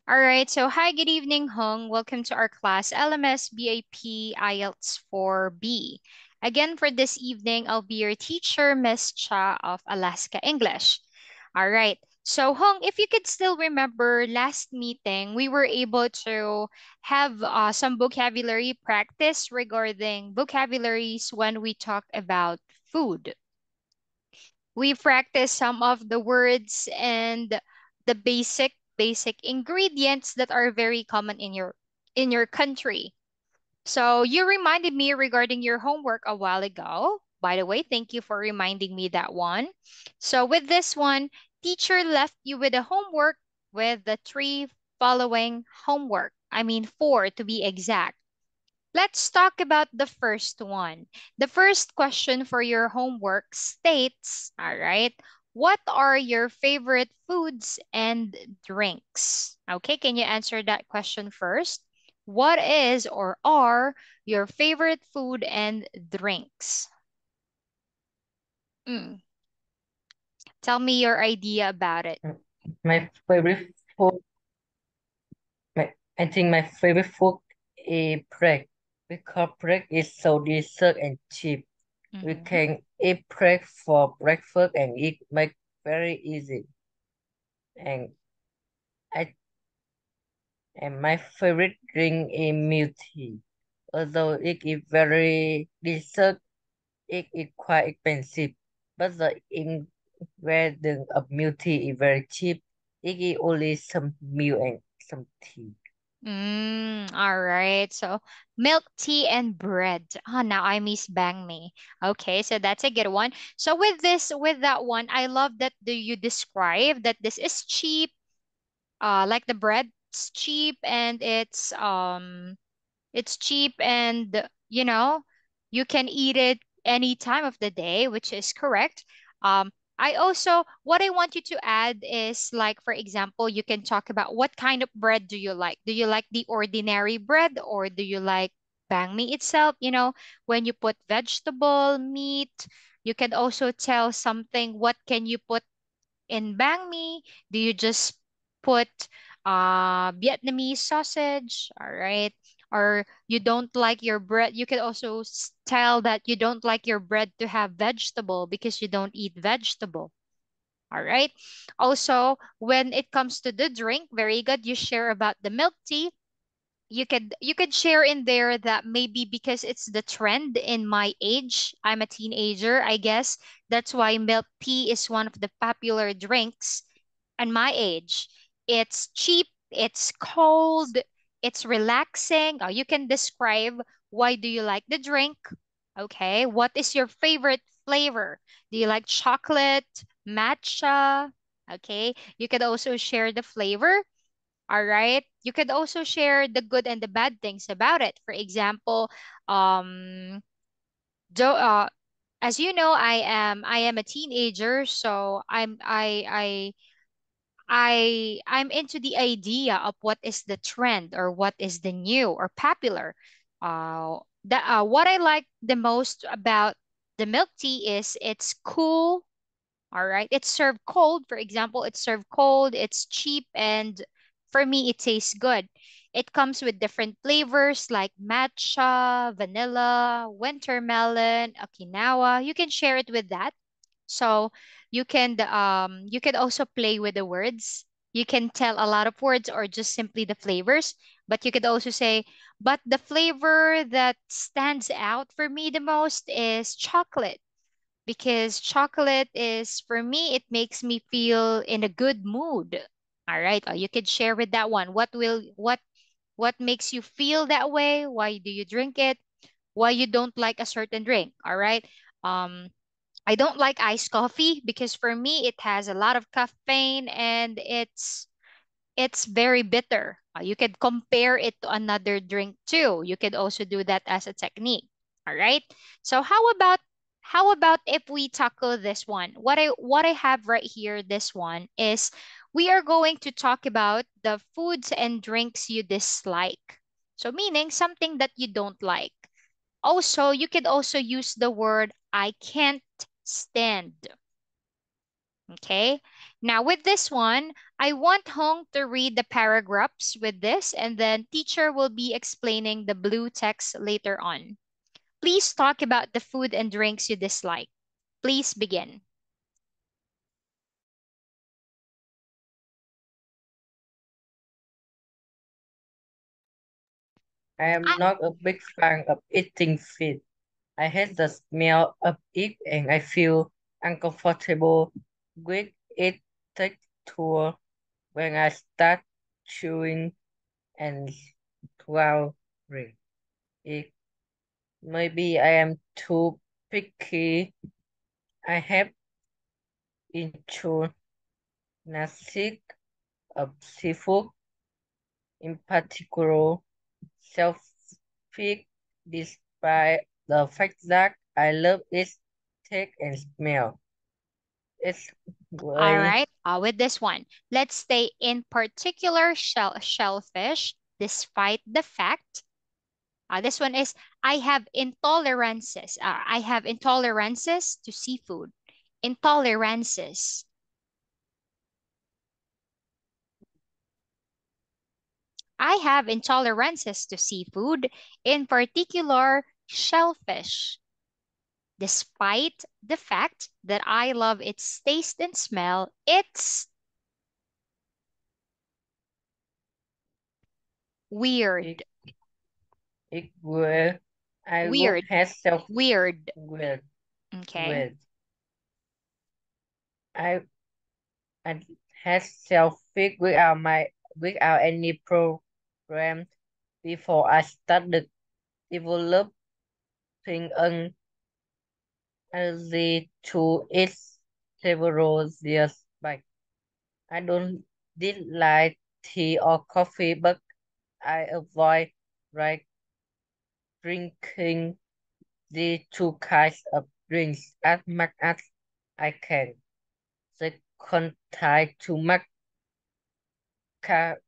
All right, so hi, good evening, Hung. Welcome to our class, LMS BAP IELTS 4B. Again, for this evening, I'll be your teacher, Miss Cha of Alaska English. All right, so Hung, if you could still remember last meeting, we were able to have some vocabulary practice regarding vocabularies when we talked about food. We practice some of the words and the basic ingredients that are very common in your country. So you reminded me regarding your homework a while ago. By the way, thank you for reminding me that one. So with this one, teacher left you with a homework with the three following homework. I mean, four to be exact. Let's talk about the first one. The first question for your homework states, all right, what are your favorite foods and drinks? Okay, can you answer that question first? What is or are your favorite food and drinks? Mm, tell me your idea about it. Mm, My favorite food, I think my favorite food is bread because bread is so delicious and cheap. We Mhm. can eat bread for breakfast and it make very easy. And I and my favorite drink is milk tea. Although it is very delicious, it is quite expensive. But the ingredient of milk tea is very cheap. It is only some milk and some tea. All right. So milk tea and bread. Oh, now I miss bang me. Okay, so that's a good one. So with that one, I love that you describe that this is cheap. Like the bread's cheap and it's cheap and you can eat it any time of the day, which is correct. I also, what I want you to add is like, for example, you can talk about what kind of bread do you like? Do you like the ordinary bread or do you like bang mi itself? When you put vegetable, meat, you can also tell something. What can you put in banh mi? Do you just put Vietnamese sausage? All right. Or you don't like your bread. You can also tell that you don't like your bread to have vegetable because you don't eat vegetable. All right. Also, when it comes to the drink, very good. You share about the milk tea. You could share in there that maybe because it's the trend in my age, I'm a teenager, I guess. That's why milk tea is one of the popular drinks and my age. It's cheap, it's cold, it's relaxing. You can describe why do you like the drink? Okay, what is your favorite flavor? Do you like chocolate, matcha? Okay, you could also share the flavor. All right. You could also share the good and the bad things about it. For example, um, do, as you know, I am a teenager, so I'm into the idea of what is the trend or what is the new or popular. What I like the most about the milk tea is it's cool. All right, it's served cold. For example, it's served cold. It's cheap, and for me, it tastes good. It comes with different flavors like matcha, vanilla, winter melon, Okinawa. You can share it with that. So you can also play with the words. You can tell a lot of words or just simply the flavors, but you could also say, but the flavor that stands out for me the most is chocolate because chocolate is for me it makes me feel in a good mood. All right, you could share with that one. What makes you feel that way? Why do you drink it? Why you don't like a certain drink? All right. Um, I don't like iced coffee because for me it has a lot of caffeine and it's very bitter. You could compare it to another drink too. You could also do that as a technique. All right. So how about if we tackle this one? What I have right here, this one is we are going to talk about the foods and drinks you dislike. So meaning something that you don't like. Also, you could also use the word I can't stand. Okay. Now, with this one, I want Hong to read the paragraphs with this, and then teacher will be explaining the blue text later on. Please talk about the food and drinks you dislike. Please begin. I am not a big fan of eating fish. I hate the smell of it and I feel uncomfortable with its texture when I start chewing and swallowing it. Maybe I am too picky. I have intrinsic of seafood, in particular shellfish, despite the fact that I love its taste and smell. It's All way right, with this one, let's stay in particular shellfish, despite the fact. This one is I have intolerances. I have intolerances to seafood. Intolerances. I have intolerances to seafood, in particular shellfish, despite the fact that I love its taste and smell. It's it, weird. it will I would Weird. have self Weird. with Okay. with I I had self-pick without any program before I started developing an allergy to it several years back. I don't did like tea or coffee, but I avoid like drinking the two kinds of drinks as much as I can. They contain too much caffeine.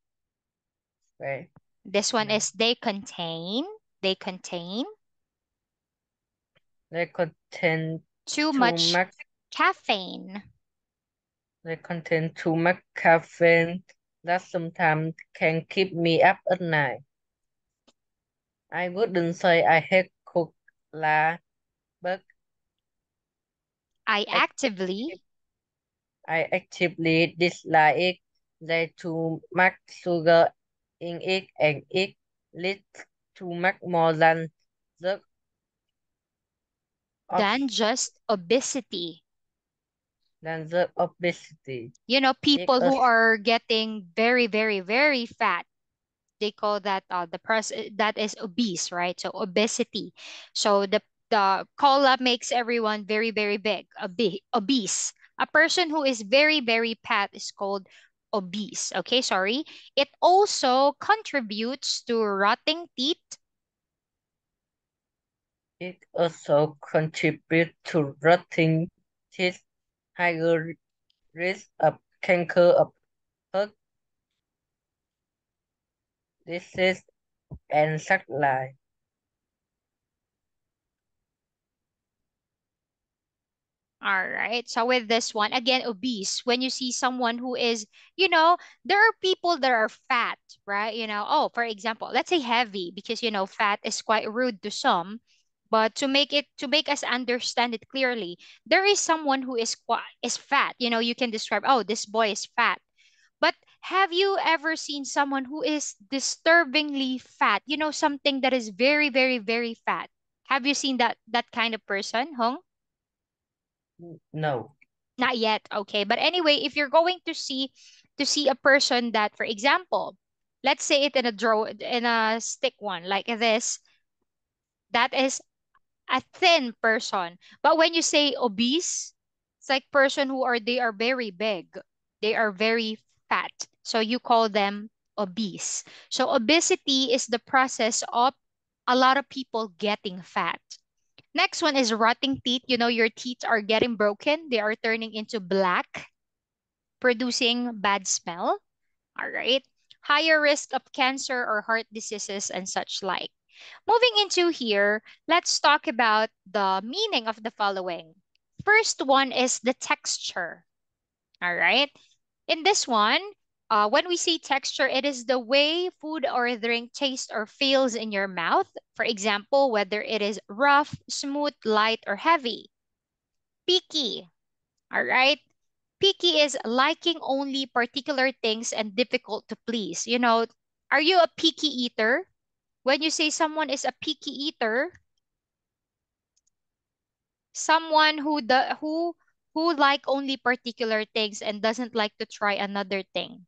This one No. is they contain They contain too too much much. caffeine. They contain too much caffeine that sometimes can keep me up at night. I wouldn't say I hate cola, but I I, actively I actively dislike it. There's too much sugar in it, and it leads to much more the of than just obesity. the obesity. It People is who are getting very, very, very fat, they call that that is obese, right? So obesity. So the cola makes everyone very, very big, obese. A person who is very, very fat is called obese. Okay, sorry. It also contributes to rotting teeth. it also contributes to rotting teeth, higher risk of cancer of heart disease and such like. All right. So with this one, again, obese. When you see someone who is, there are people that are fat, right? Oh, for example, let's say heavy, because fat is quite rude to some. But to make us understand it clearly, there is someone who is fat. You can describe, oh, this boy is fat. But have you ever seen someone who is disturbingly fat? Something that is very, very, very fat. Have you seen that kind of person, Hong? No, Not yet, okay. But anyway, if you're going to see a person that, for example, let's say it in a stick one like this, that is a thin person. But when you say obese, it's like person they are very big. They are very fat. So you call them obese. So obesity is the process of a lot of people getting fat. Next one is rotting teeth. Your teeth are getting broken. They are turning into black, producing bad smell. All right. Higher risk of cancer or heart diseases and such like. Moving into here, let's talk about the meaning of the following. First one is the texture. All right. In this one, when we say texture, it is the way food or drink tastes or feels in your mouth. For example, whether it is rough, smooth, light, or heavy. Picky. All right. Picky is liking only particular things and difficult to please. Are you a picky eater? When you say someone is a picky eater, someone who like only particular things and doesn't like to try another thing.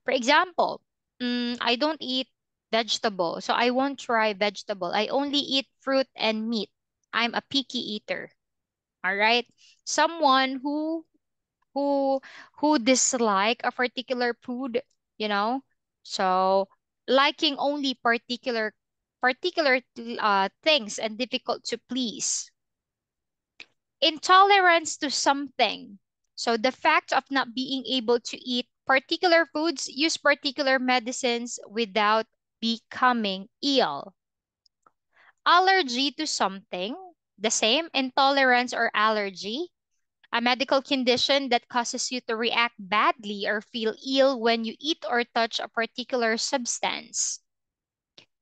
For example, I don't eat vegetable, so I won't try vegetable. I only eat fruit and meat. I'm a picky eater. All right. Someone who who dislike a particular food, you know. So liking only particular things and difficult to please. Intolerance to something. So the fact of not being able to eat particular foods, use particular medicines without becoming ill. Allergy to something. The same, intolerance or allergy. A medical condition that causes you to react badly or feel ill when you eat or touch a particular substance.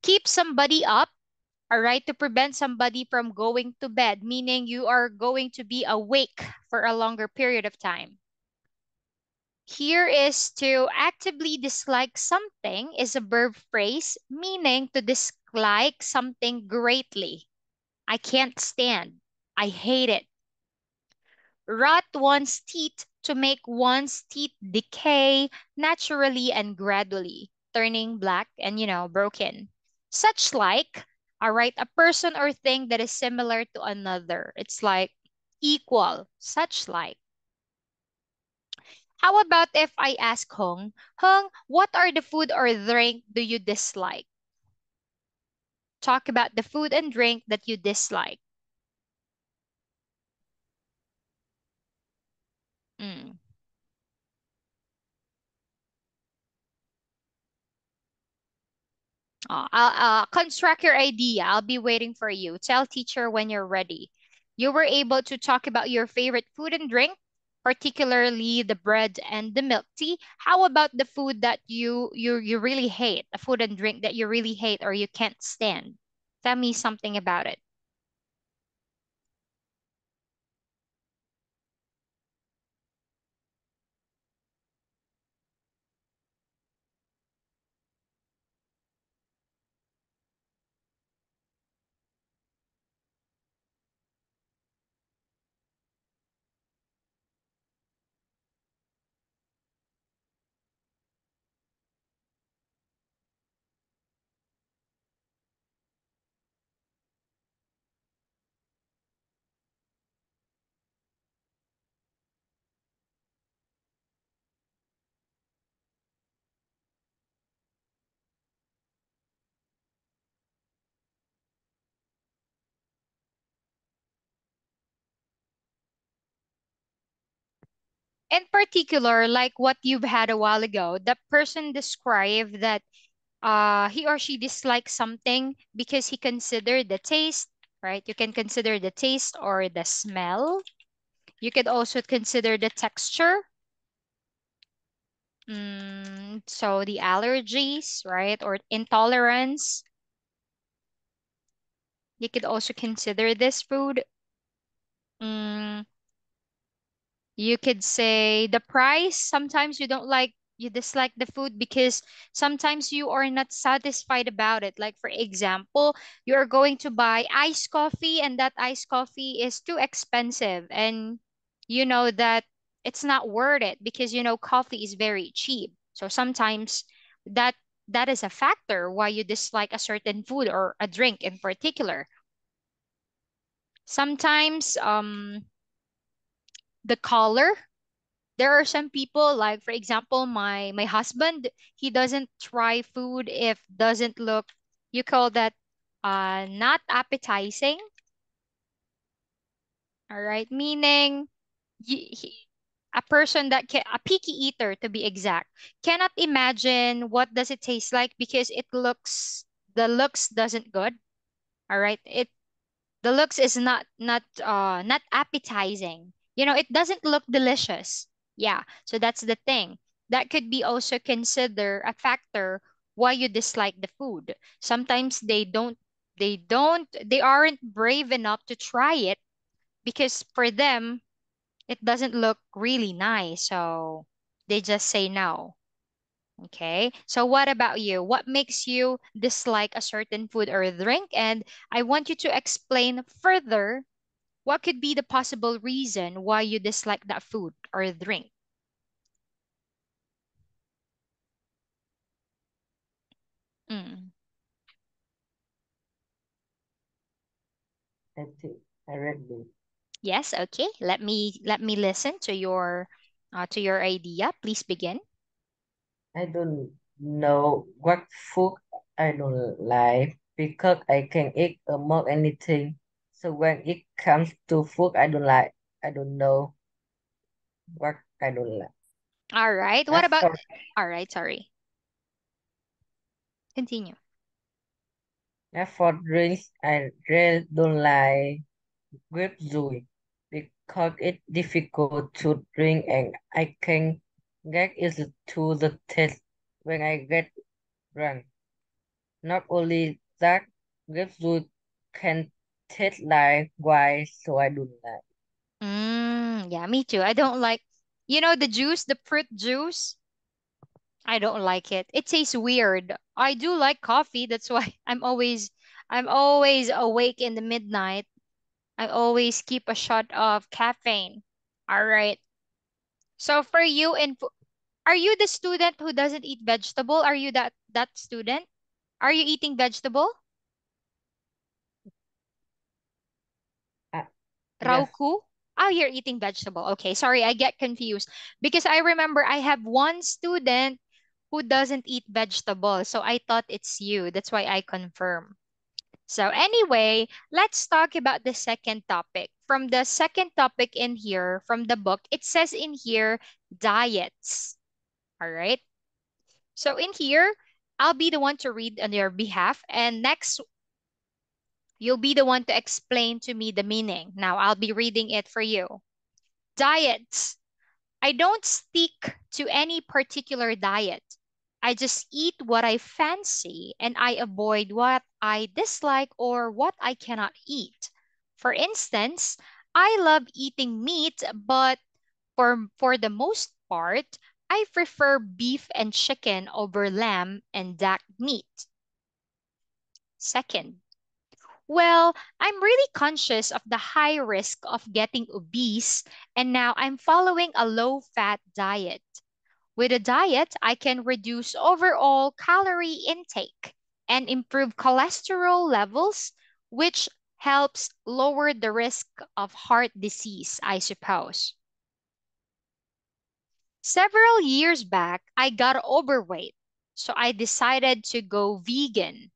Keep somebody up, all right, to prevent somebody from going to bed, meaning you are going to be awake for a longer period of time. Here is to actively dislike something is a verb phrase meaning to dislike something greatly. I can't stand. I hate it. Rot one's teeth to make one's teeth decay naturally and gradually, turning black and, broken. Such like, all right, a person or thing that is similar to another. It's like equal, such like. How about if I ask Hong, Hong, what are the food or drink do you dislike? Talk about the food and drink that you dislike. Mm. I'll construct your idea. I'll be waiting for you. Tell teacher when you're ready. You were able to talk about your favorite food and drink, particularly the bread and the milk tea. How about the food that you really hate, a food and drink that you really hate or you can't stand? Tell me something about it. In particular, like what you've had a while ago, the person described that he or she dislikes something because he considered the taste, right? You can consider the taste or the smell. You could also consider the texture. So the allergies, right? Or intolerance. You could also consider this food. Mm, You could say the price. Sometimes you dislike the food because sometimes you are not satisfied about it. Like, for example, you are going to buy iced coffee and that iced coffee is too expensive. And you know that it's not worth it because, coffee is very cheap. So sometimes that that is a factor why you dislike a certain food or a drink in particular. Sometimes the color. There are some people, like for example my husband, he doesn't try food if doesn't look, you call that not appetizing. All right, meaning a person that can, a picky eater to be exact, cannot imagine what does it taste like because the looks doesn't good. All right, the looks is not appetizing, it doesn't look delicious. Yeah, so that's the thing. That could be also consider a factor why you dislike the food. Sometimes they aren't brave enough to try it because for them it doesn't look really nice. So they just say no. Okay. So what about you? What makes you dislike a certain food or drink? And I want you to explain further what could be the possible reason why you dislike that food or drink. Mm. I think I read this. Yes, okay. Let me listen to your idea. Please begin. I don't know what food I don't like because I can eat almost anything. So when it comes to food I don't like, I don't know what I don't like. All right. What As about for all right, sorry. Continue. as for drinks, I really don't like grape juice because it's difficult to drink and I can get used to the taste when I get drunk. Not only that, grape juice can taste like wine, so I don't like. Yeah, me too. I don't like the juice, the fruit juice. I don't like it. It tastes weird. I do like coffee. That's why I'm always awake in the midnight. I always keep a shot of caffeine. All right. So for you are you the student who doesn't eat vegetable? Are you that student? Are you eating vegetable? Ah, yes, Rauku? Oh, you're eating vegetable. Okay, sorry, I get confused because I remember I have one student who doesn't eat vegetable, so I thought it's you. That's why I confirm. So anyway, let's talk about the second topic. From the second topic in here, from the book, it says in here diets. All right. So in here, I'll be the one to read on your behalf, and next you'll be the one to explain to me the meaning. Now I'll be reading it for you. Diets. I don't stick to any particular diet. I just eat what I fancy and I avoid what I dislike or what I cannot eat. For instance, I love eating meat, but for the most part, I prefer beef and chicken over lamb and duck meat. Second, well, I'm really conscious of the high risk of getting obese, and now I'm following a low fat diet. With a diet, I can reduce overall calorie intake and improve cholesterol levels, which helps lower the risk of heart disease, I suppose. Several years back, I got overweight, so I decided to go vegan.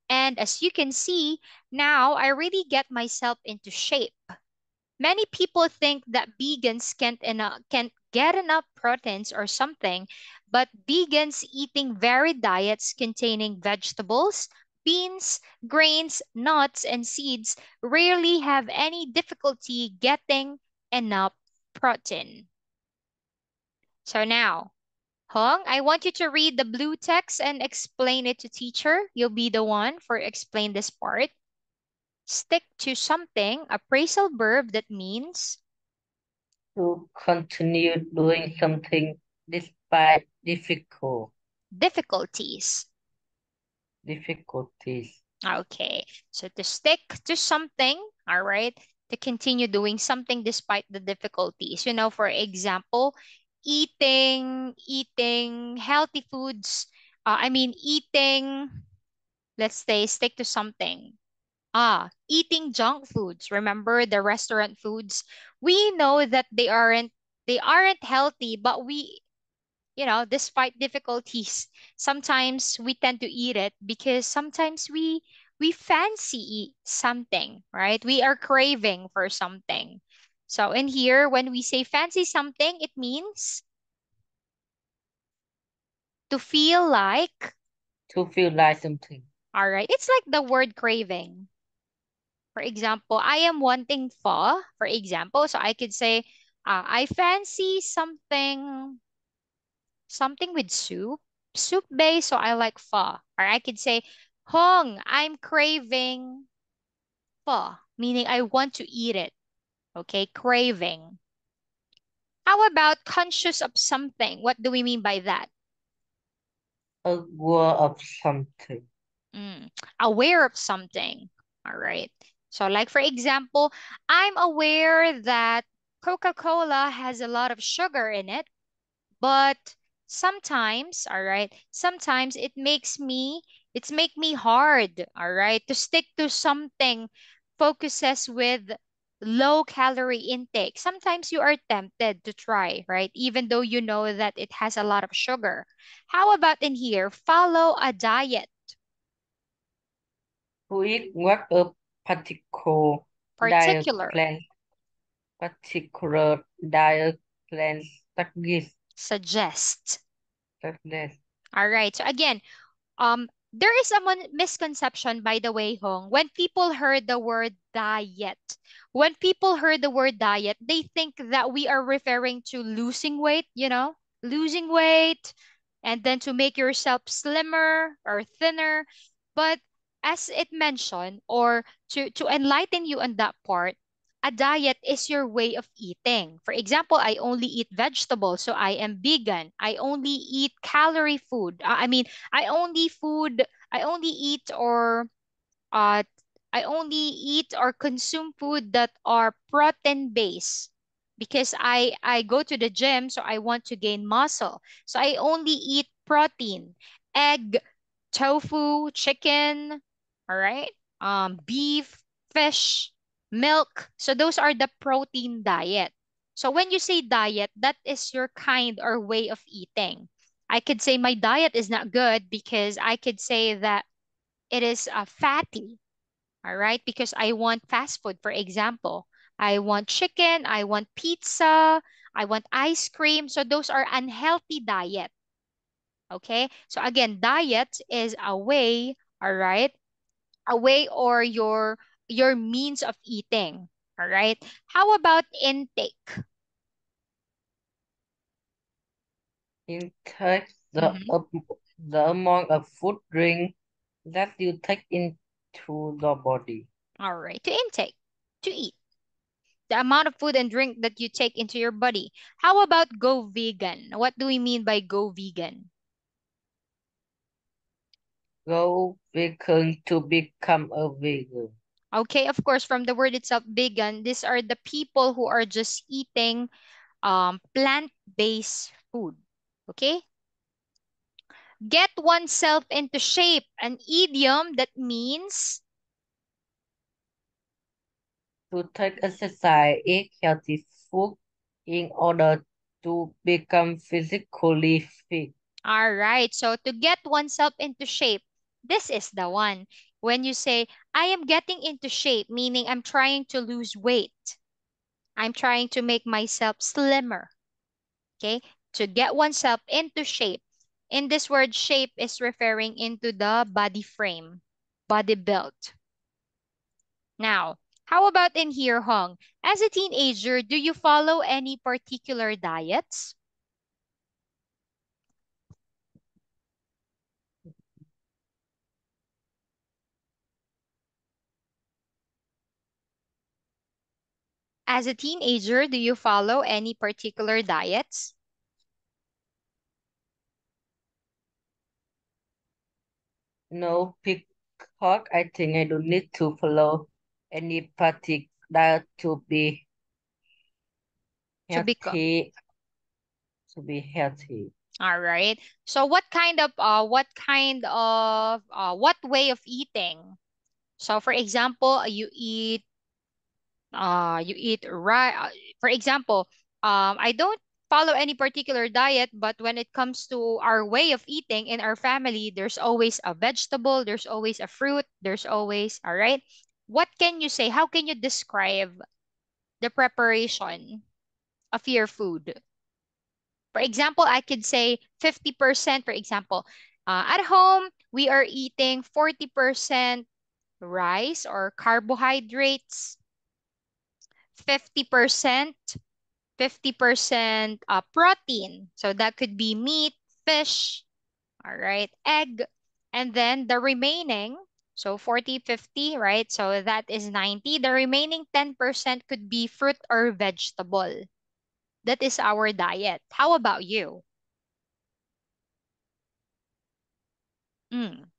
And as you can see, now I really get myself into shape. Many people think that vegans can't get enough proteins or something, but vegans eating varied diets containing vegetables, beans, grains, nuts, and seeds rarely have any difficulty getting enough protein. So now, Hong, I want you to read the blue text and explain it to teacher. You'll be the one for explain this part. Stick to something, a phrasal verb that means to continue doing something despite difficulties. difficulties. Okay, so to stick to something, all right, to continue doing something despite the difficulties. For example, eating healthy foods. Eating, let's say, stick to something. Eating junk foods. Remember the restaurant foods? We know that they aren't healthy, but despite difficulties, sometimes we tend to eat it because sometimes we fancy eat something, right? We are craving for something. So in here, when we say fancy something, it means to feel like, To feel like something. all right, it's like the word craving. For example, I am wanting pho, for example. So I could say, I fancy something with soup base, so I like pho. Or I could say, Hong, I'm craving pho, meaning I want to eat it. Okay, craving. How about conscious of something? What do we mean by that? Aware of something. Mm, aware of something. All right. So, like for example, I'm aware that Coca-Cola has a lot of sugar in it, but sometimes, all right, sometimes it's make me hard, all right, to stick to something focuses with low calorie intake. Sometimes you are tempted to try, right, even though you know that it has a lot of sugar. How about in here, follow a diet? To eat what a particular diet Particular, plan, particular diet plan suggest. suggest. Suggest. All right, so again, there is a misconception, by the way, Hong. When people heard the word diet, when people heard the word diet, they think that we are referring to losing weight, losing weight, and then to make yourself slimmer or thinner. But as it mentioned, or to enlighten you on that part, a diet is your way of eating. For example, I only eat vegetables, so I am vegan. I only eat calorie food. I only eat uh I only eat or consume food that are protein based because I go to the gym, so I want to gain muscle. So I only eat protein, egg, tofu, chicken, all right? Beef, fish, milk. So those are the protein diet. So when you say diet, that is your kind or way of eating. I could say my diet is not good because I could say that it is fatty, all right? Because I want fast food, for example. I want chicken, I want pizza, I want ice cream. So those are unhealthy diet, okay? So again, diet is a way, all right? A way or your means of eating, all right? How about intake? Intake Mhm. the amount of food drink that you take into the body. All right, to intake, to eat. The amount of food and drink that you take into your body. How about go vegan? What do we mean by go vegan? Go vegan to become a vegan. Okay, of course, from the word itself, vegan, these are the people who are just eating plant-based food. Okay? Get oneself into shape, an idiom that means To take exercise, eat healthy food in order to become physically fit. all right. So to get oneself into shape, this is the one. When you say, I am getting into shape, meaning I'm trying to lose weight. I'm trying to make myself slimmer. Okay? To get oneself into shape. In this word, shape is referring into the body frame, body build. Now, how about in here, Hong? As a teenager, do you follow any particular diets? As a teenager, do you follow any particular diets? No, because I think I don't need to follow any particular diet To become. healthy, to be healthy. All right. So what way of eating? So for example, you eat right. For example, I don't follow any particular diet, but when it comes to our way of eating in our family, there's always a vegetable, there's always a fruit, there's always, all right. What can you say? How can you describe the preparation of your food? For example, I could say 50%, for example. At home, we are eating 40% rice or carbohydrates, 50% 50% protein. So that could be meat, fish, all right, egg, and then the remaining, so 40, 50, right? So that is 90. The remaining 10% could be fruit or vegetable. That is our diet. How about you? Mm.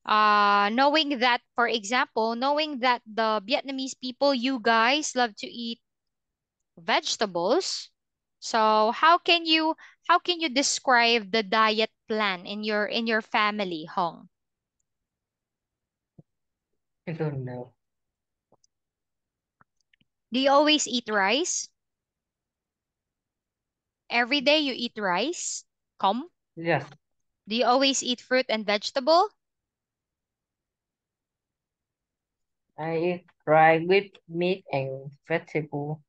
Knowing that, for example, knowing that the Vietnamese people, you guys love to eat vegetables. So how can you describe the diet plan in your family, Hong? I don't know. Do you always eat rice? Every day you eat rice? Come? Yes, Do you always eat fruit and vegetable I eat rice with meat and vegetable.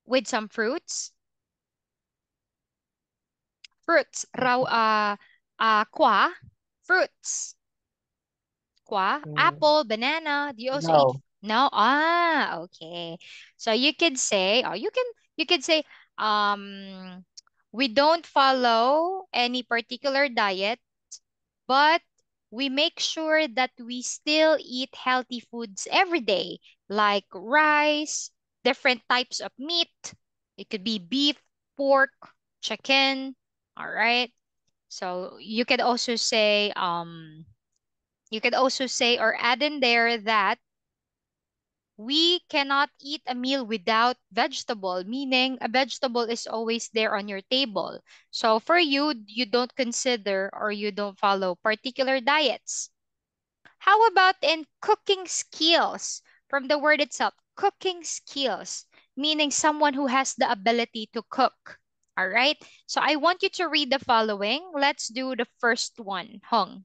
with some fruits? Fruits, raw kwa, fruits. Kwa, Mm, apple, banana. Do you also eat? no, No? Okay. So you could say, or you could say, um, we don't follow any particular diet, but we make sure that we still eat healthy foods every day, like rice, different types of meat. It could be beef, pork, chicken. All right. So you could also say or add in there that we cannot eat a meal without vegetable, meaning a vegetable is always there on your table. So for you, you don't consider or you don't follow particular diets. How about in cooking skills? From the word itself, cooking skills, meaning someone who has the ability to cook. All right. So I want you to read the following. Let's do the first one, Hong.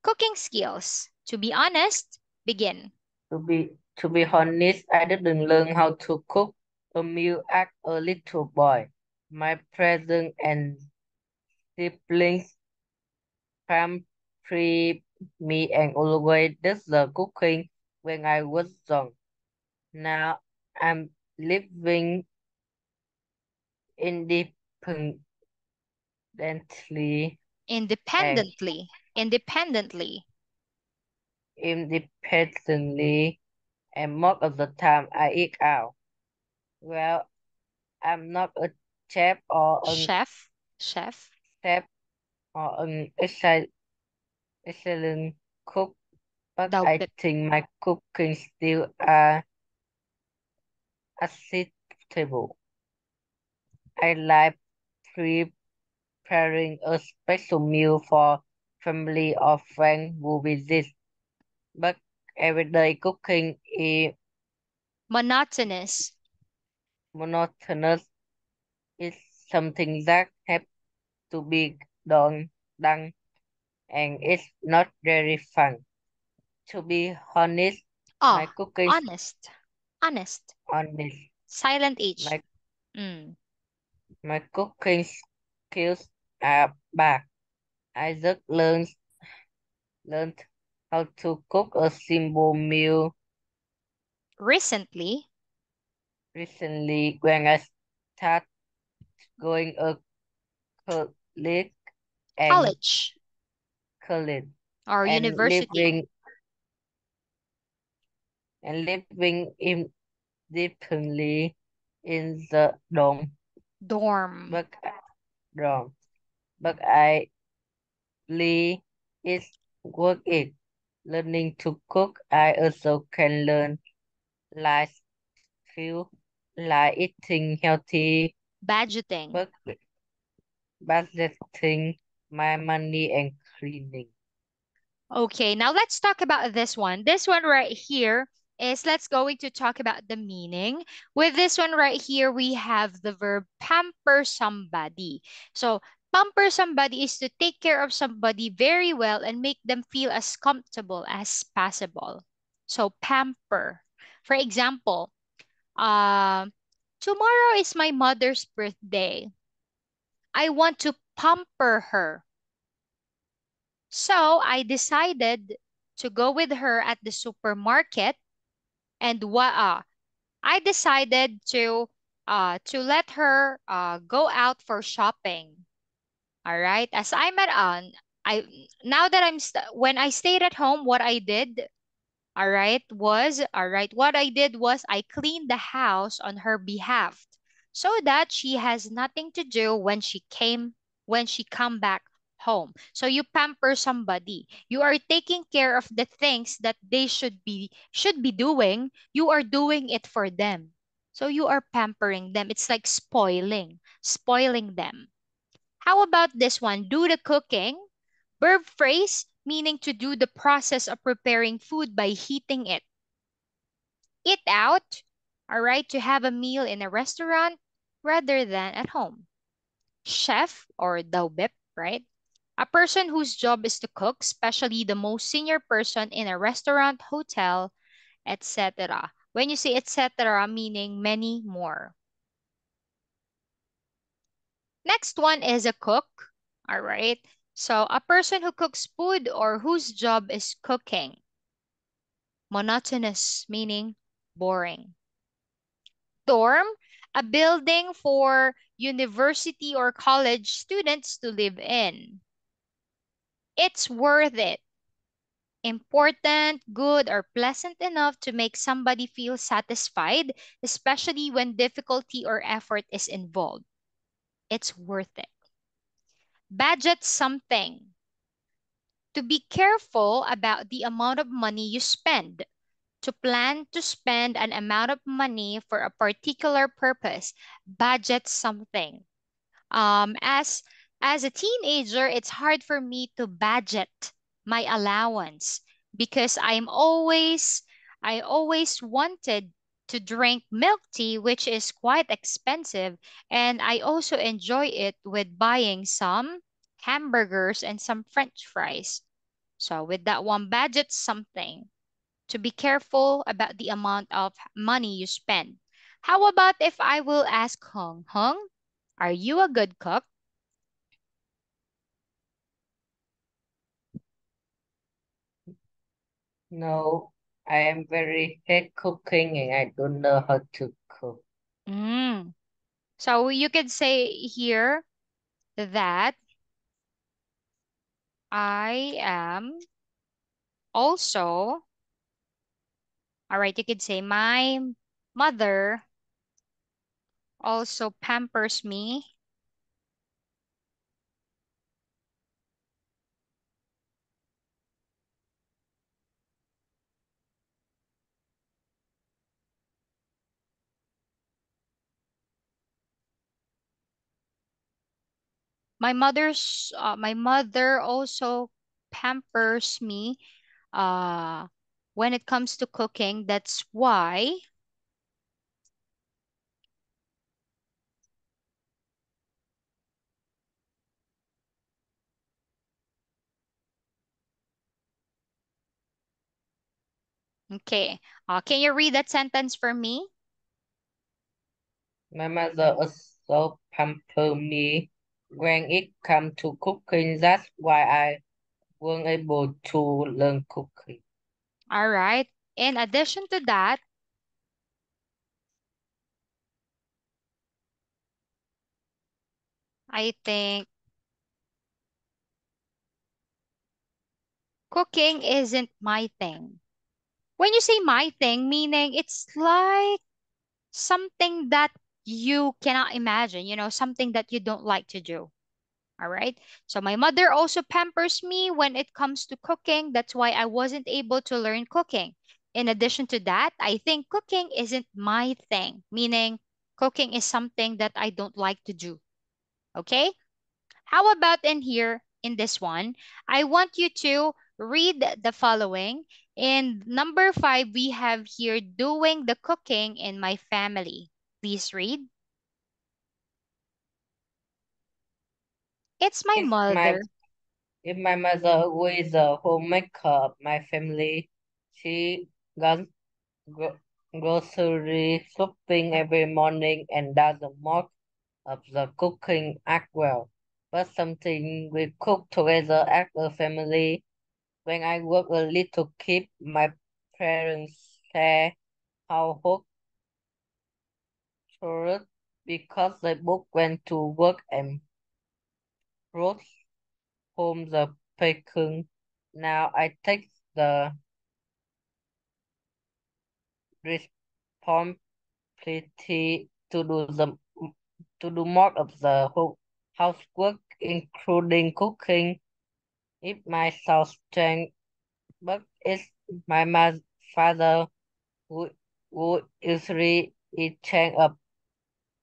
Cooking skills. To be honest, begin. to be honest, I didn't learn how to cook a meal as a little boy. My parents and siblings pampered me and always did the cooking when I was young. Now I'm living independently and Independently. independently, and most of the time I eat out. Well, I'm not a chef or an Chef. Chef. chef or an excellent cook, but Daw I bit. think my cooking skills are acceptable. I like preparing a special meal for family or friends who visit, but everyday cooking is Monotonous. monotonous. It's something that has to be done, and it's not very fun. To be honest, my Ah, cooking honest. Honest. honest, Silent H. my Mm. my cooking skills are bad. I just learned how to cook a simple meal Recently, recently when I started going a college and college college or and university. living independently in the Dorm. but dorm. But I believe it's worth it. Learning to cook, I also can learn life skills like eating healthy, Budgeting. but budgeting my money and cleaning. Okay, now let's talk about this one. This one right here is let's going to talk about the meaning. With this one right here, we have the verb pamper somebody. So, pamper somebody is to take care of somebody very well and make them feel as comfortable as possible. So, pamper. For example, um, tomorrow is my mother's birthday. I want to pamper her. So I decided to go with her at the supermarket And I decided to let her go out for shopping. All right. As I'm at I now that when I stayed at home, what I did, what I did was I cleaned the house on her behalf so that she has nothing to do when she come back home. So you pamper somebody. You are taking care of the things that they should be doing. You are doing it for them. So you are pampering them. It's like spoiling them. How about this one? Do the cooking. Verb phrase meaning to do the process of preparing food by heating it. Eat out, all right, to have a meal in a restaurant rather than at home. Chef or daubip, right? A person whose job is to cook, especially the most senior person in a restaurant, hotel, etc. When you say etc., meaning many more. Next one is a cook, all right? So a person who cooks food or whose job is cooking. Monotonous, meaning boring. Dorm, a building for university or college students to live in. It's worth it. Important, good, or pleasant enough to make somebody feel satisfied, especially when difficulty or effort is involved. It's worth it. Budget something. To be careful about the amount of money you spend. To plan to spend an amount of money for a particular purpose. Budget something. As a teenager, it's hard for me to budget my allowance because I always wanted to drink milk tea, which is quite expensive, and I also enjoy it with buying some hamburgers and some French fries. So with that one, budget something to be careful about the amount of money you spend. How about if I will ask Hung? Hung, are you a good cook? No, I am very hate cooking and I don't know how to cook. Mm. So you could say here that I am also, all right, you could say my mother also pampers me. My mother also pampers me uh when it comes to cooking. That's why, okay. Can you read that sentence for me? My mother also pamper me when it comes to cooking. That's why I wasn't able to learn cooking. All right. In addition to that, I think cooking isn't my thing. When you say my thing, meaning it's like something that you cannot imagine, something that you don't like to do. All right. So my mother also pampers me when it comes to cooking. That's why I wasn't able to learn cooking. In addition to that, I think cooking isn't my thing, meaning cooking is something that I don't like to do. Okay. How about in here, in this one? I want you to read the following. In number 5, we have here doing the cooking in my family. Please read. It's my If my mother. if my mother was a homemaker of my family, she goes gro- grocery shopping every morning and does most of the cooking as well. But something we cook together as a family. When I was a little kid, my parents share. how hooked because they both went to work and brought home the bacon. Now I take the responsibility to do more of the housework, including cooking. It might sound strange, but it's my father who, who usually is up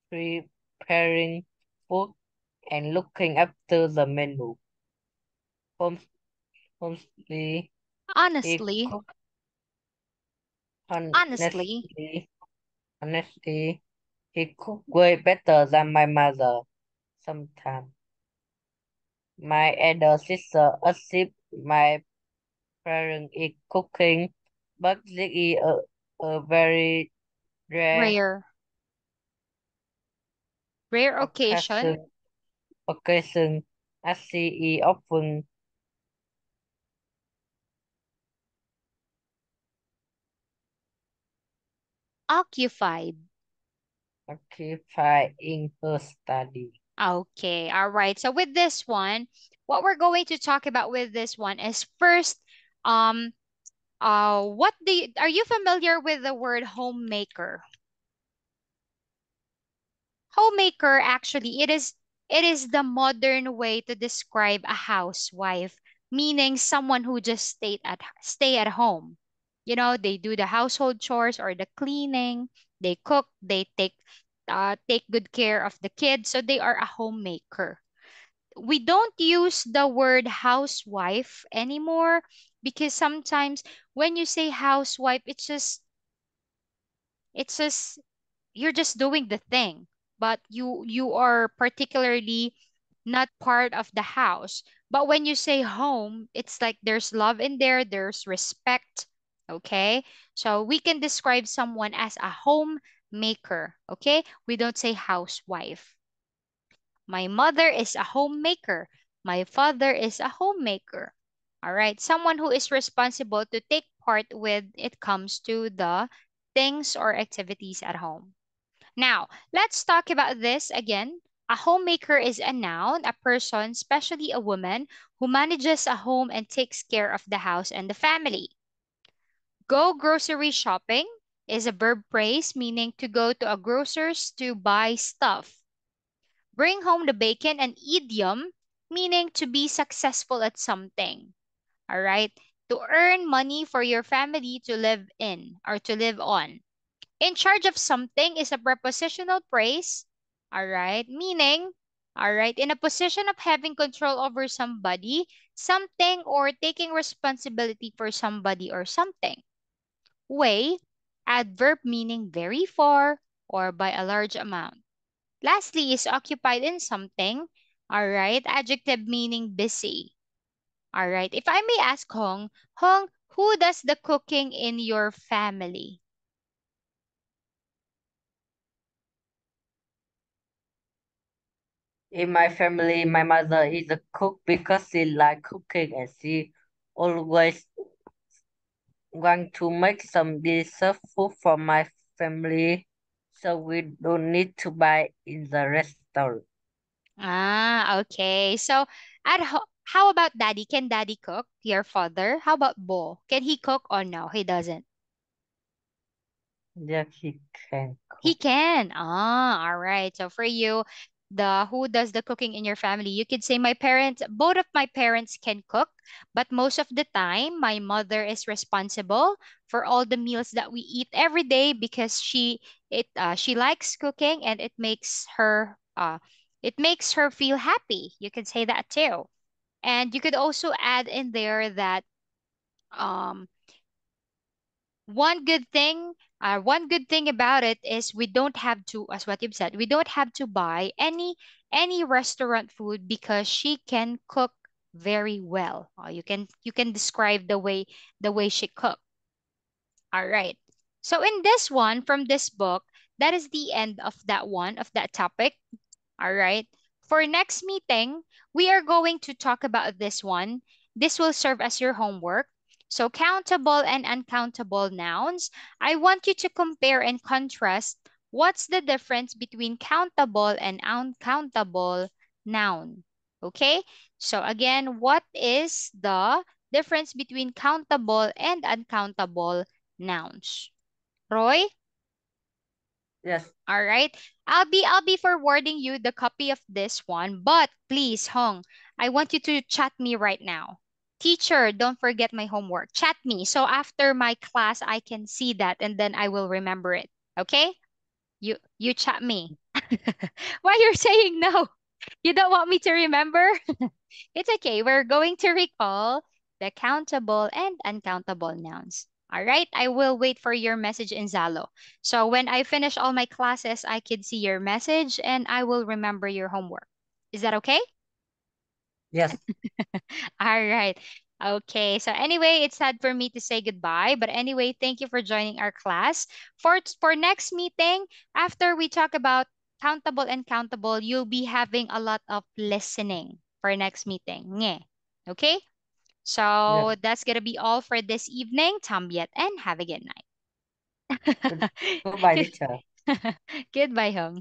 preparing food and looking after the menu. Hom- Honestly, he Honestly, cook honestly, honestly, honestly, he cook way better than my mother. Sometimes my elder sister assist my parents in cooking, but this is a very rare rare, rare occasion, occasion. Occasion, as she is often occupied. occupied in her study. Okay, all right. So with this one, what we're going to talk about with this one is first, um, are you familiar with the word homemaker? Homemaker, actually, it is the modern way to describe a housewife, meaning someone who just stay at home. You know, they do the household chores or the cleaning, they cook, they take good care of the kids, so they are a homemaker. We don't use the word housewife anymore because sometimes when you say housewife, it's just you're just doing the thing, but you are particularly not part of the house. But when you say home, it's like there's love in there, there's respect. Okay, so we can describe someone as a homemaker. Okay, we don't say housewife. My mother is a homemaker. My father is a homemaker. All right, someone who is responsible to take part with it comes to the things or activities at home. Now, let's talk about this again. A homemaker is a noun, a person, especially a woman, who manages a home and takes care of the house and the family. Go grocery shopping is a verb phrase meaning to go to a grocer's to buy stuff. Bring home the bacon, an idiom meaning to be successful at something. All right? To earn money for your family to live in or to live on. In charge of something is a prepositional phrase, all right, meaning, all right, in a position of having control over somebody, something, or taking responsibility for somebody or something. Way, adverb meaning very far or by a large amount. Lastly is occupied in something, all right, adjective meaning busy. All right, if I may ask Hong, who does the cooking in your family? In my family, my mother is a cook because she likes cooking and she always want to make some delicious food for my family so we don't need to buy in the restaurant. Ah, okay. So, how about daddy? Can daddy cook? Your father? How about Bo? Can he cook or no? He doesn't. Yeah, he can He cook. can. Ah, all right. So for you, the who does the cooking in your family? You could say my parents, both of my parents can cook, but most of the time my mother is responsible for all the meals that we eat every day because she likes cooking and it makes her feel happy. You could say that too. And you could also add in there that um one good thing about it is we don't have to, as what you've said, we don't have to buy any restaurant food because she can cook very well. You can describe the way she cook. All right. So in this one from this book, that is the end of that topic. All right. For next meeting, we are going to talk about this one. This will serve as your homework. So, countable and uncountable nouns. I want you to compare and contrast what's the difference between countable and uncountable noun. Okay? So, again, what is the difference between countable and uncountable nouns? Roy? Yes, All right. I'll be forwarding you the copy of this one, but please, Hong, I want you to chat me right now. Teacher, don't forget my homework. Chat me. So after my class, I can see that and then I will remember it. Okay? You chat me. Why you're saying no? You don't want me to remember? It's okay. We're going to recall the countable and uncountable nouns. All right. I will wait for your message in Zalo. So when I finish all my classes, I can see your message and I will remember your homework. Is that okay? yes. All right. Okay. So anyway, it's sad for me to say goodbye, but anyway, thank you for joining our class. For next meeting, after we talk about countable and countable, you'll be having a lot of listening for next meeting. Nge. Okay? So Yes. that's gonna be all for this evening. Tambiet and have a good night. Goodbye, teacher. Goodbye, Hung.